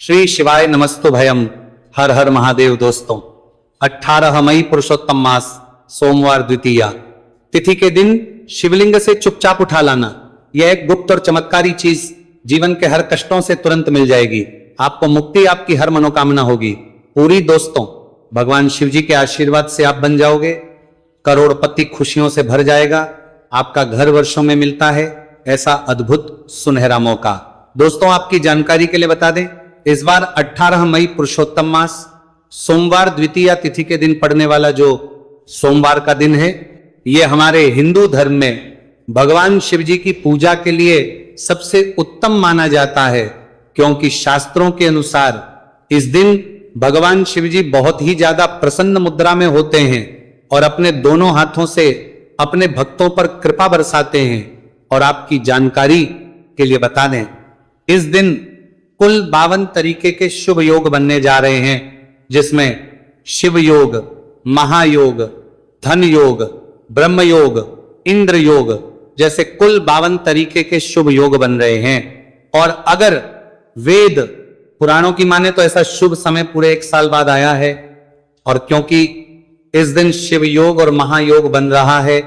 श्री शिवाय नमस्तु भयम। हर हर महादेव। दोस्तों 18 मई पुरुषोत्तम मास सोमवार द्वितीया तिथि के दिन शिवलिंग से चुपचाप उठा लाना, यह एक गुप्त और चमत्कारी चीज जीवन के हर कष्टों से तुरंत मिल जाएगी। आपको मुक्ति, आपकी हर मनोकामना होगी पूरी। दोस्तों भगवान शिव जी के आशीर्वाद से आप बन जाओगे, करोड़पति खुशियों से भर जाएगा। आपका घर वर्षों में मिलता है ऐसा अद्भुत सुनहरा मौका। दोस्तों आपकी जानकारी के लिए बता दें, इस बार 18 मई पुरुषोत्तम मास सोमवार द्वितीया तिथि के दिन पड़ने वाला जो सोमवार का दिन है, यह हमारे हिंदू धर्म में भगवान शिव जी की पूजा के लिए सबसे उत्तम माना जाता है, क्योंकि शास्त्रों के अनुसार इस दिन भगवान शिव जी बहुत ही ज्यादा प्रसन्न मुद्रा में होते हैं और अपने दोनों हाथों से अपने भक्तों पर कृपा बरसाते हैं। और आपकी जानकारी के लिए बता दें, इस दिन कुल 52 तरीके के शुभ योग बनने जा रहे हैं, जिसमें शिव योग, महायोग, धन योग, ब्रह्म योग, इंद्र योग जैसे कुल 52 तरीके के शुभ योग बन रहे हैं। और अगर वेद पुराणों की माने तो ऐसा शुभ समय पूरे 1 साल बाद आया है। और क्योंकि इस दिन शिव योग और महायोग बन रहा है,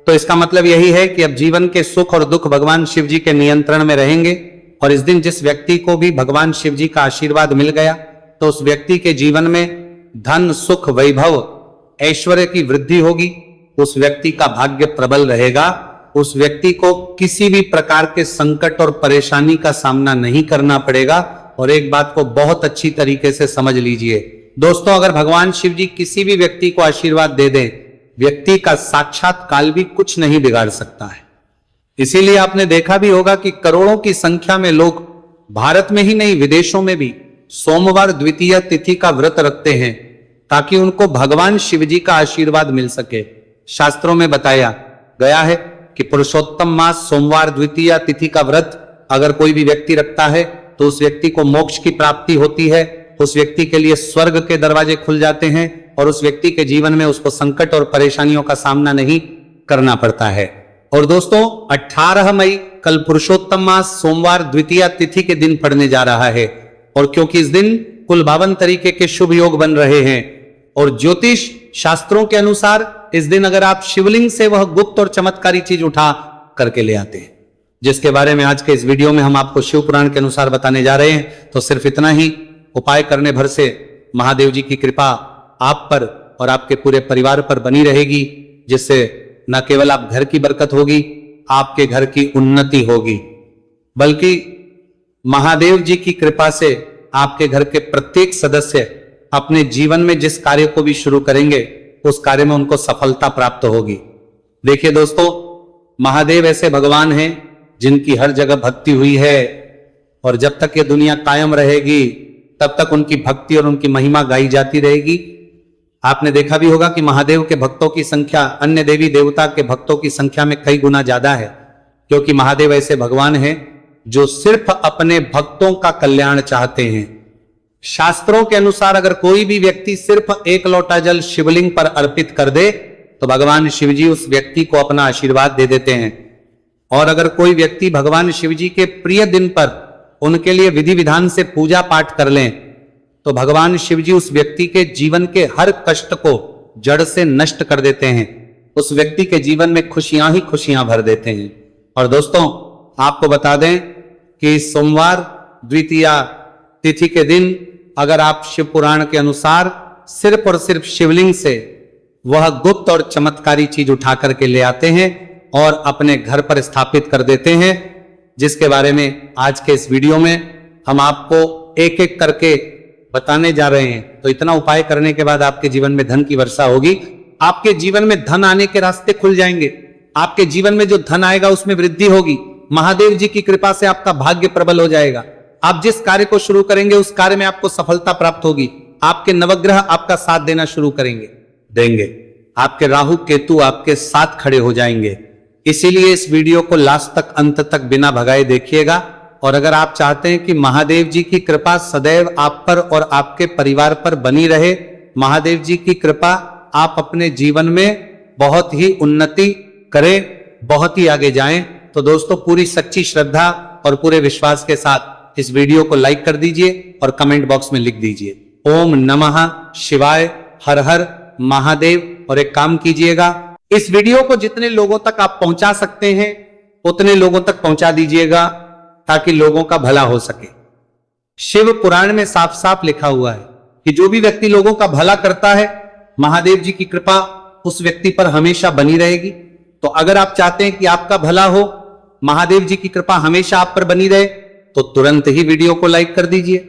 तो इसका मतलब यही है कि अब जीवन के सुख और दुख भगवान शिव जी के नियंत्रण में रहेंगे। और इस दिन जिस व्यक्ति को भी भगवान शिव जी का आशीर्वाद मिल गया, तो उस व्यक्ति के जीवन में धन, सुख, वैभव, ऐश्वर्य की वृद्धि होगी। उस व्यक्ति का भाग्य प्रबल रहेगा। उस व्यक्ति को किसी भी प्रकार के संकट और परेशानी का सामना नहीं करना पड़ेगा। और एक बात को बहुत अच्छी तरीके से समझ लीजिए दोस्तों, अगर भगवान शिव जी किसी भी व्यक्ति को आशीर्वाद दे दें, व्यक्ति का साक्षात काल भी कुछ नहीं बिगाड़ सकता है। इसीलिए आपने देखा भी होगा कि करोड़ों की संख्या में लोग भारत में ही नहीं विदेशों में भी सोमवार द्वितीया तिथि का व्रत रखते हैं, ताकि उनको भगवान शिव जी का आशीर्वाद मिल सके। शास्त्रों में बताया गया है कि पुरुषोत्तम मास सोमवार द्वितीया तिथि का व्रत अगर कोई भी व्यक्ति रखता है, तो उस व्यक्ति को मोक्ष की प्राप्ति होती है। उस व्यक्ति के लिए स्वर्ग के दरवाजे खुल जाते हैं और उस व्यक्ति के जीवन में उसको संकट और परेशानियों का सामना नहीं करना पड़ता है। और दोस्तों 18 मई कल पुरुषोत्तम मास सोमवार द्वितीया तिथि के दिन पड़ने जा रहा है। और क्योंकि इस दिन कुल 52 तरीके के शुभ योग बन रहे हैं, और ज्योतिष शास्त्रों के अनुसार इस दिन अगर आप शिवलिंग से वह गुप्त और चमत्कारी चीज उठा करके ले आते हैं, जिसके बारे में आज के इस वीडियो में हम आपको शिव पुराण के अनुसार बताने जा रहे हैं, तो सिर्फ इतना ही उपाय करने भर से महादेव जी की कृपा आप पर और आपके पूरे परिवार पर बनी रहेगी, जिससे न केवल आप घर की बरकत होगी, आपके घर की उन्नति होगी, बल्कि महादेव जी की कृपा से आपके घर के प्रत्येक सदस्य अपने जीवन में जिस कार्य को भी शुरू करेंगे, उस कार्य में उनको सफलता प्राप्त होगी। देखिए दोस्तों, महादेव ऐसे भगवान हैं जिनकी हर जगह भक्ति हुई है, और जब तक ये दुनिया कायम रहेगी तब तक उनकी भक्ति और उनकी महिमा गाई जाती रहेगी। आपने देखा भी होगा कि महादेव के भक्तों की संख्या अन्य देवी देवता के भक्तों की संख्या में कई गुना ज्यादा है, क्योंकि महादेव ऐसे भगवान हैं जो सिर्फ अपने भक्तों का कल्याण चाहते हैं। शास्त्रों के अनुसार अगर कोई भी व्यक्ति सिर्फ 1 लोटा जल शिवलिंग पर अर्पित कर दे, तो भगवान शिव जी उस व्यक्ति को अपना आशीर्वाद दे देते हैं। और अगर कोई व्यक्ति भगवान शिव जी के प्रिय दिन पर उनके लिए विधि विधान से पूजा पाठ कर लें, तो भगवान शिव जी उस व्यक्ति के जीवन के हर कष्ट को जड़ से नष्ट कर देते हैं। उस व्यक्ति के जीवन में खुशियां ही खुशियां भर देते हैं। और दोस्तों आपको बता दें कि सोमवार द्वितीया तिथि के दिन अगर आप शिव पुराण के अनुसार सिर्फ और सिर्फ शिवलिंग से वह गुप्त और चमत्कारी चीज उठा करके ले आते हैं और अपने घर पर स्थापित कर देते हैं, जिसके बारे में आज के इस वीडियो में हम आपको एक एक करके बताने जा रहे हैं, तो इतना उपाय करने के बाद आपके जीवन में धन की वर्षा होगी। आपके जीवन में धन आने के रास्ते खुल जाएंगे। आपके जीवन में जो धन आएगा उसमें वृद्धि होगी। महादेव जी की कृपा से आपका भाग्य प्रबल हो जाएगा। आप जिस कार्य को शुरू करेंगे उस कार्य में आपको सफलता प्राप्त होगी। आपके नवग्रह आपका साथ देना शुरू देंगे। आपके राहु केतु आपके साथ खड़े हो जाएंगे। इसीलिए इस वीडियो को लास्ट तक, अंत तक बिना भगाए देखिएगा। और अगर आप चाहते हैं कि महादेव जी की कृपा सदैव आप पर और आपके परिवार पर बनी रहे, महादेव जी की कृपा आप अपने जीवन में बहुत ही उन्नति करें, बहुत ही आगे जाएं, तो दोस्तों पूरी सच्ची श्रद्धा और पूरे विश्वास के साथ इस वीडियो को लाइक कर दीजिए और कमेंट बॉक्स में लिख दीजिए ओम नमः शिवाय, हर हर महादेव। और एक काम कीजिएगा, इस वीडियो को जितने लोगों तक आप पहुंचा सकते हैं उतने लोगों तक पहुंचा दीजिएगा ताकि लोगों का भला हो सके। शिव पुराण में साफ साफ लिखा हुआ है कि जो भी व्यक्ति लोगों का भला करता है, महादेव जी की कृपा उस व्यक्ति पर हमेशा बनी रहेगी। तो अगर आप चाहते हैं कि आपका भला हो, महादेव जी की कृपा हमेशा आप पर बनी रहे, तो तुरंत ही वीडियो को लाइक कर दीजिए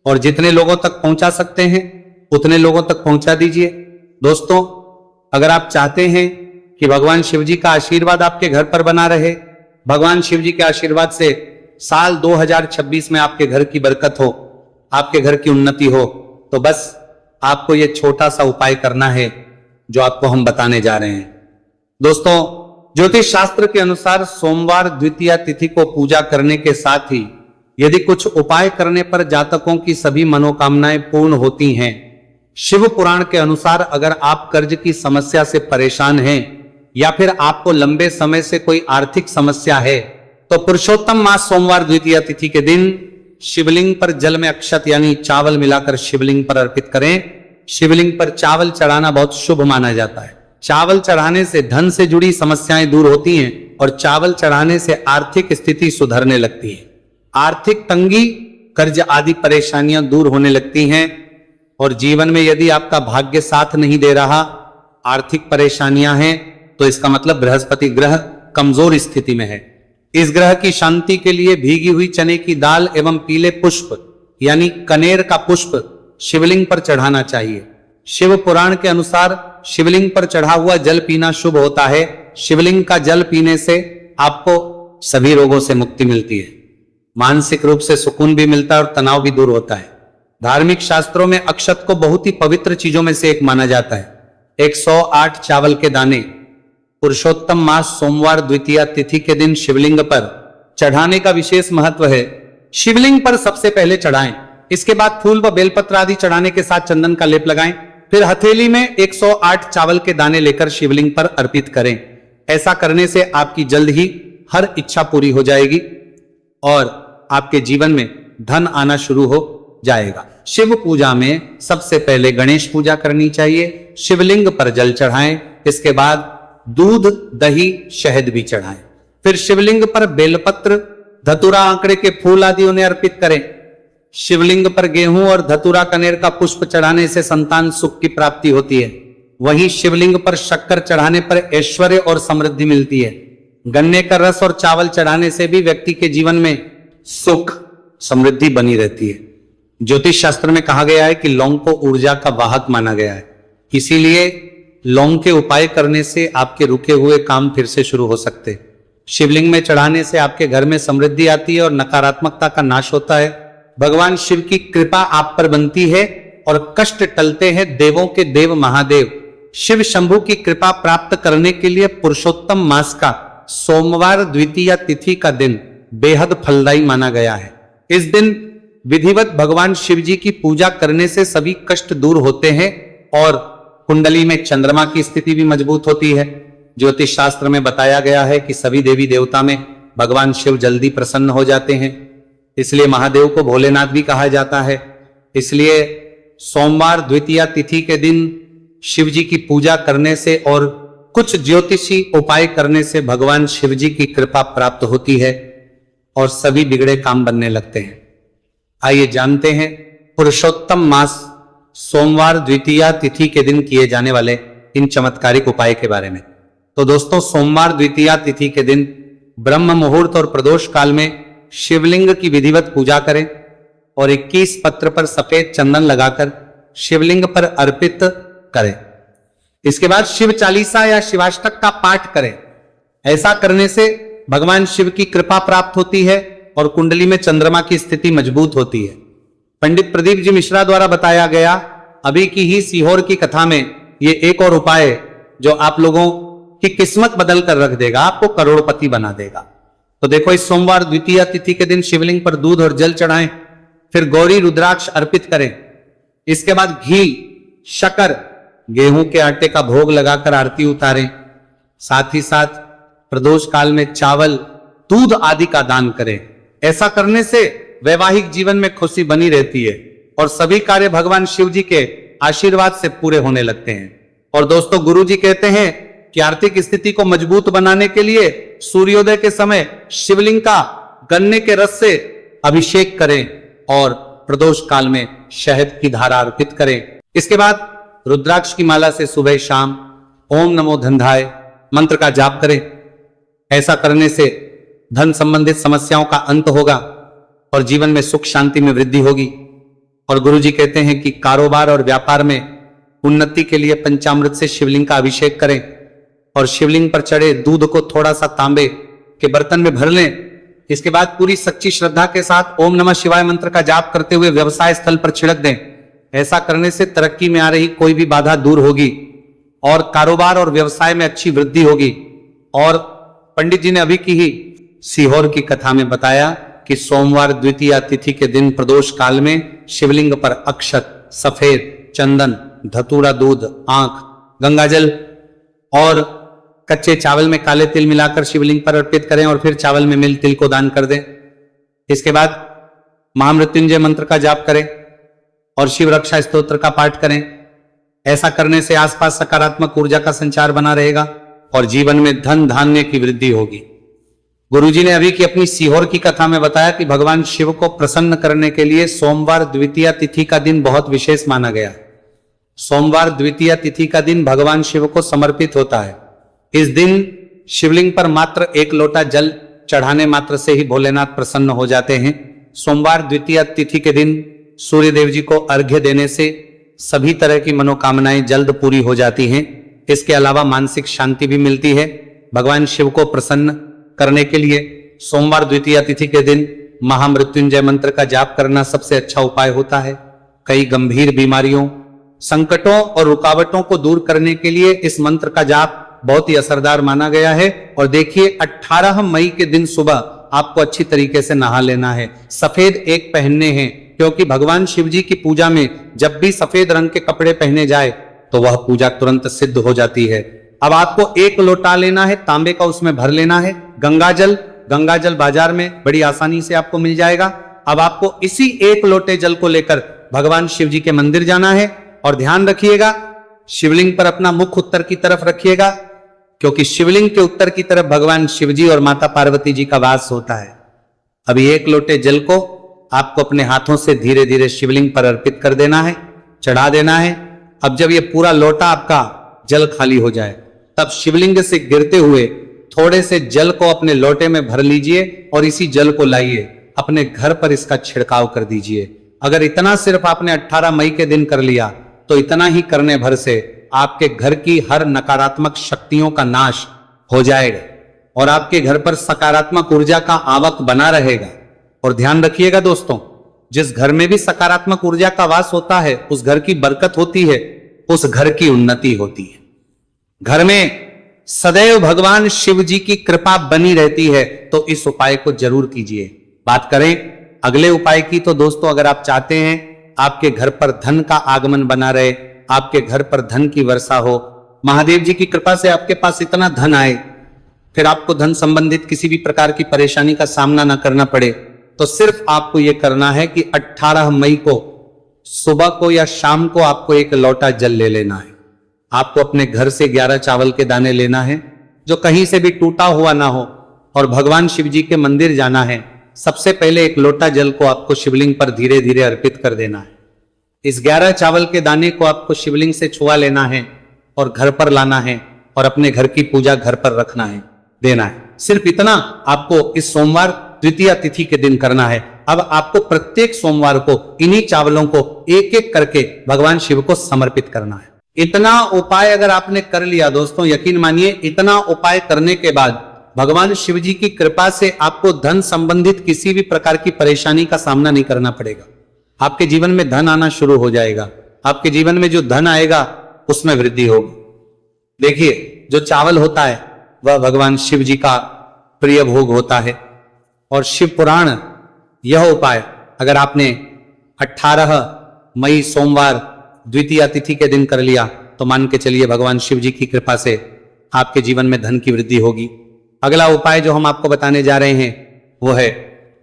और जितने लोगों तक पहुंचा सकते हैं उतने लोगों तक पहुंचा दीजिए। दोस्तों, अगर आप चाहते हैं कि भगवान शिव जी का आशीर्वाद आपके घर पर बना रहे, भगवान शिव जी के आशीर्वाद से साल 2026 में आपके घर की बरकत हो, आपके घर की उन्नति हो, तो बस आपको यह छोटा सा उपाय करना है जो आपको हम बताने जा रहे हैं। दोस्तों, ज्योतिष शास्त्र के अनुसार सोमवार द्वितीया तिथि को पूजा करने के साथ ही यदि कुछ उपाय करने पर जातकों की सभी मनोकामनाएं पूर्ण होती हैं। शिव पुराण के अनुसार अगर आप कर्ज की समस्या से परेशान हैं या फिर आपको लंबे समय से कोई आर्थिक समस्या है, तो पुरुषोत्तम मास सोमवार द्वितीया तिथि के दिन शिवलिंग पर जल में अक्षत यानी चावल मिलाकर शिवलिंग पर अर्पित करें। शिवलिंग पर चावल चढ़ाना बहुत शुभ माना जाता है। चावल चढ़ाने से धन से जुड़ी समस्याएं दूर होती हैं और चावल चढ़ाने से आर्थिक स्थिति सुधरने लगती है। आर्थिक तंगी, कर्ज आदि परेशानियां दूर होने लगती हैं और जीवन में यदि आपका भाग्य साथ नहीं दे रहा, आर्थिक परेशानियां हैं, तो इसका मतलब बृहस्पति ग्रह कमजोर स्थिति में है। इस ग्रह की शांति के लिए भीगी हुई चने की दाल एवं पीले पुष्प यानी कनेर का पुष्प शिवलिंग पर चढ़ाना चाहिए। शिव पुराण के अनुसार शिवलिंग पर चढ़ा हुआ जल पीना शुभ होता है। शिवलिंग का जल पीने से आपको सभी रोगों से मुक्ति मिलती है, मानसिक रूप से सुकून भी मिलता है और तनाव भी दूर होता है। धार्मिक शास्त्रों में अक्षत को बहुत ही पवित्र चीजों में से एक माना जाता है। 108 चावल के दाने पुरुषोत्तम मास सोमवार द्वितीया तिथि के दिन शिवलिंग पर चढ़ाने का विशेष महत्व है। शिवलिंग पर सबसे पहले चढ़ाएं, इसके बाद फूल व बेलपत्र आदि चढ़ाने के साथ चंदन का लेप लगाएं, फिर हथेली में 108 चावल के दाने लेकर शिवलिंग पर अर्पित करें। ऐसा करने से आपकी जल्द ही हर इच्छा पूरी हो जाएगी और आपके जीवन में धन आना शुरू हो जाएगा। शिव पूजा में सबसे पहले गणेश पूजा करनी चाहिए। शिवलिंग पर जल चढ़ाएं, इसके बाद दूध, दही, शहद भी चढ़ाएं। फिर शिवलिंग पर बेलपत्र, धतूरा, आंकड़े के फूल आदि उन्हें अर्पित करें। शिवलिंग पर गेहूं और धतूरा कनेर का पुष्प चढ़ाने से संतान सुख की प्राप्ति होती है। वहीं शिवलिंग पर शक्कर चढ़ाने पर ऐश्वर्य और समृद्धि मिलती है। गन्ने का रस और चावल चढ़ाने से भी व्यक्ति के जीवन में सुख समृद्धि बनी रहती है। ज्योतिष शास्त्र में कहा गया है कि लौंग को ऊर्जा का वाहक माना गया है, इसीलिए लौंग के उपाय करने से आपके रुके हुए काम फिर से शुरू हो सकते। शिवलिंग में चढ़ाने से आपके घर में समृद्धि आती है और नकारात्मकता का नाश होता है। भगवान शिव की कृपा आप पर बनती है और कष्ट टलते हैं। देवों के देव महादेव शिव शंभु की कृपा प्राप्त करने के लिए पुरुषोत्तम मास का सोमवार द्वितीया तिथि का दिन बेहद फलदायी माना गया है। इस दिन विधिवत भगवान शिव जी की पूजा करने से सभी कष्ट दूर होते हैं और कुंडली में चंद्रमा की स्थिति भी मजबूत होती है। ज्योतिष शास्त्र में बताया गया है कि सभी देवी देवता में भगवान शिव जल्दी प्रसन्न हो जाते हैं, इसलिए महादेव को भोलेनाथ भी कहा जाता है। इसलिए सोमवार द्वितीया तिथि के दिन शिव जी की पूजा करने से और कुछ ज्योतिषी उपाय करने से भगवान शिव जी की कृपा प्राप्त होती है और सभी बिगड़े काम बनने लगते हैं। आइए जानते हैं पुरुषोत्तम मास सोमवार द्वितीया तिथि के दिन किए जाने वाले इन चमत्कारिक उपाय के बारे में। तो दोस्तों, सोमवार द्वितीया तिथि के दिन ब्रह्म मुहूर्त और प्रदोष काल में शिवलिंग की विधिवत पूजा करें और 21 पत्र पर सफेद चंदन लगाकर शिवलिंग पर अर्पित करें। इसके बाद शिव चालीसा या शिवाष्टक का पाठ करें। ऐसा करने से भगवान शिव की कृपा प्राप्त होती है और कुंडली में चंद्रमा की स्थिति मजबूत होती है। पंडित प्रदीप जी मिश्रा द्वारा बताया गया अभी की ही सीहोर की कथा में ये एक और उपाय जो आप लोगों की किस्मत बदल कर रख देगा, आपको करोड़पति बना देगा। तो देखो, इस सोमवार द्वितीया तिथि के दिन शिवलिंग पर दूध और जल चढ़ाएं, फिर गौरी रुद्राक्ष अर्पित करें। इसके बाद घी, शक्कर, गेहूं के आटे का भोग लगाकर आरती उतारें। साथ ही साथ प्रदोष काल में चावल, दूध आदि का दान करें। ऐसा करने से वैवाहिक जीवन में खुशी बनी रहती है और सभी कार्य भगवान शिव जी के आशीर्वाद से पूरे होने लगते हैं। और दोस्तों, गुरु जी कहते हैं कि आर्थिक स्थिति को मजबूत बनाने के लिए सूर्योदय के समय शिवलिंग का गन्ने के रस से अभिषेक करें और प्रदोष काल में शहद की धारा अर्पित करें। इसके बाद रुद्राक्ष की माला से सुबह शाम ओम नमो धनधाय मंत्र का जाप करें। ऐसा करने से धन संबंधित समस्याओं का अंत होगा और जीवन में सुख शांति में वृद्धि होगी। और गुरु जी कहते हैं कि कारोबार और व्यापार में उन्नति के लिए पंचामृत से शिवलिंग का अभिषेक करें और शिवलिंग पर चढ़े दूध को थोड़ा सा तांबे के बर्तन में भर लें। इसके बाद पूरी सच्ची श्रद्धा के साथ ओम नमः शिवाय मंत्र का जाप करते हुए व्यवसाय स्थल पर छिड़क दें। ऐसा करने से तरक्की में आ रही कोई भी बाधा दूर होगी और कारोबार और व्यवसाय में अच्छी वृद्धि होगी। और पंडित जी ने अभी की ही सीहोर की कथा में बताया कि सोमवार द्वितीया तिथि के दिन प्रदोष काल में शिवलिंग पर अक्षत, सफेद चंदन, धतूरा दूध, आंख, गंगाजल और कच्चे चावल में काले तिल मिलाकर शिवलिंग पर अर्पित करें और फिर चावल में मिल तिल को दान कर दें। इसके बाद महामृत्युंजय मंत्र का जाप करें और शिव रक्षा स्तोत्र का पाठ करें। ऐसा करने से आसपास सकारात्मक ऊर्जा का संचार बना रहेगा और जीवन में धन धान्य की वृद्धि होगी। गुरुजी ने अभी की अपनी सीहोर की कथा में बताया कि भगवान शिव को प्रसन्न करने के लिए सोमवार द्वितीया तिथि का दिन बहुत विशेष माना गया। सोमवार द्वितीया तिथि का दिन भगवान शिव को समर्पित होता है। इस दिन शिवलिंग पर मात्र एक लोटा जल चढ़ाने मात्र से ही भोलेनाथ प्रसन्न हो जाते हैं। सोमवार द्वितीया तिथि के दिन सूर्य देव जी को अर्घ्य देने से सभी तरह की मनोकामनाएं जल्द पूरी हो जाती हैं। इसके अलावा मानसिक शांति भी मिलती है। भगवान शिव को प्रसन्न करने के लिए सोमवार द्वितीया तिथि के दिन महामृत्युंजय मंत्र का जाप करना सबसे अच्छा उपाय होता है। कई गंभीर बीमारियों, संकटों और रुकावटों को दूर करने के लिए इस मंत्र का जाप बहुत ही असरदार माना गया है। और देखिए, 18 मई के दिन सुबह आपको अच्छी तरीके से नहा लेना है। सफेद एक पहनने हैं, क्योंकि भगवान शिव जी की पूजा में जब भी सफेद रंग के कपड़े पहने जाए तो वह पूजा तुरंत सिद्ध हो जाती है। अब आपको एक लोटा लेना है, तांबे का, उसमें भर लेना है गंगाजल बाजार में बड़ी आसानी से आपको मिल जाएगा। अब आपको इसी एक लोटे जल को लेकर भगवान शिव जी के मंदिर जाना है और ध्यान रखिएगा, शिवलिंग पर अपना मुख उत्तर की तरफ रखिएगा, क्योंकि शिवलिंग के उत्तर की तरफ भगवान शिव जी और माता पार्वती जी का वास होता है। अभी एक लोटे जल को आपको अपने हाथों से धीरे धीरे शिवलिंग पर अर्पित कर देना है, चढ़ा देना है। अब जब ये पूरा लोटा आपका जल खाली हो जाए, तब शिवलिंग से गिरते हुए थोड़े से जल को अपने लोटे में भर लीजिए और इसी जल को लाइए अपने घर पर इसका छिड़काव कर दीजिए। अगर इतना सिर्फ आपने 18 मई के दिन कर लिया तो इतना ही करने भर से आपके घर की हर नकारात्मक शक्तियों का नाश हो जाएगा और आपके घर पर सकारात्मक ऊर्जा का आवक बना रहेगा। और ध्यान रखिएगा दोस्तों, जिस घर में भी सकारात्मक ऊर्जा का वास होता है उस घर की बरकत होती है, उस घर की उन्नति होती है। घर में सदैव भगवान शिव जी की कृपा बनी रहती है। तो इस उपाय को जरूर कीजिए। बात करें अगले उपाय की, तो दोस्तों, अगर आप चाहते हैं आपके घर पर धन का आगमन बना रहे, आपके घर पर धन की वर्षा हो, महादेव जी की कृपा से आपके पास इतना धन आए, फिर आपको धन संबंधित किसी भी प्रकार की परेशानी का सामना ना करना पड़े, तो सिर्फ आपको यह करना है कि 18 मई को सुबह को या शाम को आपको एक लोटा जल ले लेना है। आपको अपने घर से 11 चावल के दाने लेना है, जो कहीं से भी टूटा हुआ ना हो, और भगवान शिव जी के मंदिर जाना है। सबसे पहले एक लोटा जल को आपको शिवलिंग पर धीरे धीरे अर्पित कर देना है। इस 11 चावल के दाने को आपको शिवलिंग से छुआ लेना है और घर पर लाना है और अपने घर की पूजा घर पर रखना है, देना है। सिर्फ इतना आपको इस सोमवार द्वितीया तिथि के दिन करना है। अब आपको प्रत्येक सोमवार को इन्हीं चावलों को एक एक करके भगवान शिव को समर्पित करना है। इतना उपाय अगर आपने कर लिया दोस्तों, यकीन मानिए, इतना उपाय करने के बाद भगवान शिव जी की कृपा से आपको धन संबंधित किसी भी प्रकार की परेशानी का सामना नहीं करना पड़ेगा। आपके जीवन में धन आना शुरू हो जाएगा। आपके जीवन में जो धन आएगा उसमें वृद्धि होगी। देखिए, जो चावल होता है वह भगवान शिव जी का प्रिय भोग होता है और शिव पुराण यह उपाय अगर आपने 18 मई सोमवार द्वितीया तिथि के दिन कर लिया तो मान के चलिए भगवान शिव जी की कृपा से आपके जीवन में धन की वृद्धि होगी। अगला उपाय जो हम आपको बताने जा रहे हैं वो है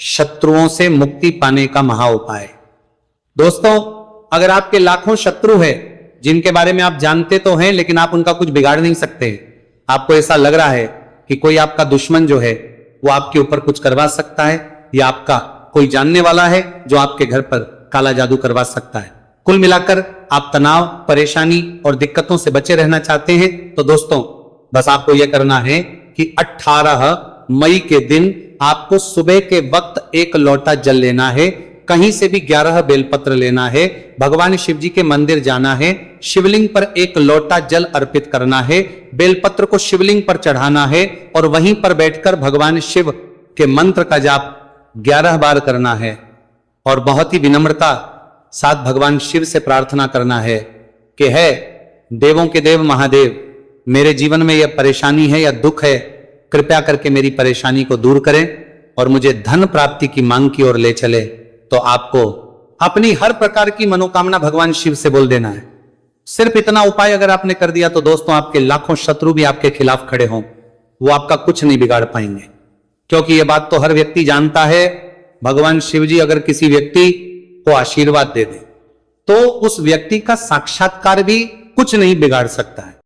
शत्रुओं से मुक्ति पाने का महा उपाय। दोस्तों, अगर आपके लाखों शत्रु है जिनके बारे में आप जानते तो हैं लेकिन आप उनका कुछ बिगाड़ नहीं सकते, आपको ऐसा लग रहा है कि कोई आपका दुश्मन जो है वो आपके ऊपर कुछ करवा सकता है, या आपका कोई जानने वाला है जो आपके घर पर काला जादू करवा सकता है, कुल मिलाकर आप तनाव, परेशानी और दिक्कतों से बचे रहना चाहते हैं, तो दोस्तों बस आपको यह करना है कि 18 मई के दिन आपको सुबह के वक्त एक लोटा जल लेना है, कहीं से भी 11 बेलपत्र लेना है, भगवान शिव जी के मंदिर जाना है, शिवलिंग पर एक लोटा जल अर्पित करना है, बेलपत्र को शिवलिंग पर चढ़ाना है और वहीं पर बैठकर भगवान शिव के मंत्र का जाप 11 बार करना है और बहुत ही विनम्रता साथ भगवान शिव से प्रार्थना करना है कि है देवों के देव महादेव, मेरे जीवन में यह परेशानी है या दुख है, कृपया करके मेरी परेशानी को दूर करें और मुझे धन प्राप्ति की मांग की ओर ले चले। तो आपको अपनी हर प्रकार की मनोकामना भगवान शिव से बोल देना है। सिर्फ इतना उपाय अगर आपने कर दिया तो दोस्तों आपके लाखों शत्रु भी आपके खिलाफ खड़े हों, वो आपका कुछ नहीं बिगाड़ पाएंगे, क्योंकि यह बात तो हर व्यक्ति जानता है, भगवान शिव जी अगर किसी व्यक्ति को आशीर्वाद दे दे तो उस व्यक्ति का साक्षात्कार भी कुछ नहीं बिगाड़ सकता है।